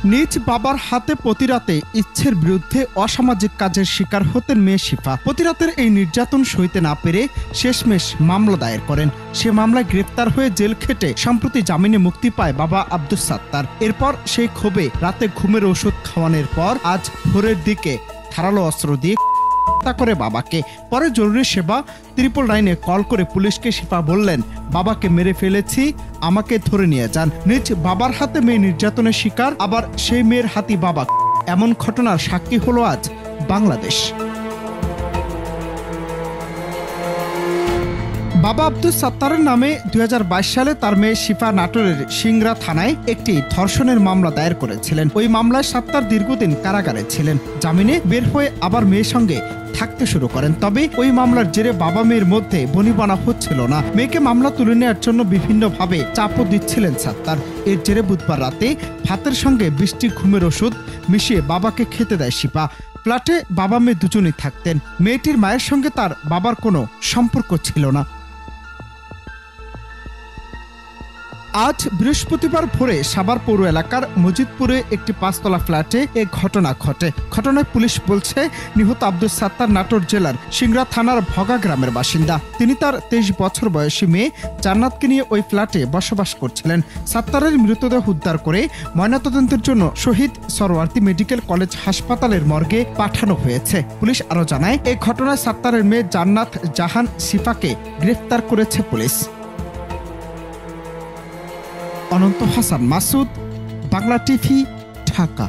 নিজ বাবার হাতে প্রতিরাতে ইচ্ছের বিরুদ্ধে অসামাজিক কাজের শিকার হতেন মেয়ে শিফা। প্রতিরাতের এই নির্যাতন সইতে না পেরে শেষমেশ মামলা দায়ের করেন। সে মামলায় গ্রেপ্তার হয়ে জেল খেটে সম্প্রতি জামিনে মুক্তি পায় বাবা আব্দুস সাত্তার। এরপর সেই ক্ষোভে রাতে ঘুমের ওষুধ খাওয়ানোর পর আজ ভোরের দিকে ধারালো অস্ত্র দিয়ে হত্যা করে বাবাকে। পরে জরুরি সেবা 999-এ কল করে পুলিশকে শিফা বললেন, বাবাকে মেরে ফেলেছি, আমাকে ধরে নিয়ে যান। নিজ বাবার হাতে মেয়ে নির্যাতনের শিকার, আবার সেই মেয়ের হাতি বাবা। এমন ঘটনার সাক্ষী হলো আজ বাংলাদেশ। বাবা আব্দুস সাত্তারের নামে 2022 সালে তার মেয়ে শিফা নাটোরের সিংড়া থানায় একটি ধর্ষণের মামলা দায়ের করেছিলেন। ওই মামলায় সাত্তার দীর্ঘদিন কারাগারে ছিলেন। জামিনে বের হয়ে আবার মেয়ের সঙ্গে থাকতে শুরু করেন। তবে ওই মামলার জেরে বাবা মেয়ের মধ্যে বনিবনা হচ্ছিল না। মেয়েকে মামলা তুলে নেওয়ার জন্য বিভিন্নভাবে চাপও দিচ্ছিলেন সাত্তার। এর জেরে বুধবার রাতে ভাতের সঙ্গে 20টি ঘুমের ওষুধ মিশিয়ে বাবাকে খেতে দেয় শিফা। ফ্ল্যাটে বাবা মেয়ে দুজনেই থাকতেন। মেয়েটির মায়ের সঙ্গে তার বাবার কোনো সম্পর্ক ছিল না। আজ বৃহস্পতিবার ভোরে সাভার পৌর এলাকার মজিদপুরে একটি 5তলা ফ্ল্যাটে এ ঘটনা ঘটে। ঘটনায় পুলিশ বলছে, নিহত আব্দুস সাত্তার নাটোর জেলার সিংড়া থানার ভগা গ্রামের বাসিন্দা। তিনি তার 23 বছর বয়সী মেয়ে জান্নাতকে নিয়ে ওই ফ্ল্যাটে বসবাস করছিলেন। সাত্তারের মৃতদেহ উদ্ধার করে ময়নাতদন্তের জন্য শহীদ সরওয়ার্দী মেডিকেল কলেজ হাসপাতালের মর্গে পাঠানো হয়েছে। পুলিশ আরও জানায়, এই ঘটনায় সাত্তারের মেয়ে জান্নাত জাহান শিফাকে গ্রেফতার করেছে পুলিশ। অনন্ত হাসান মাসুদ, বাংলা টিভি, ঢাকা।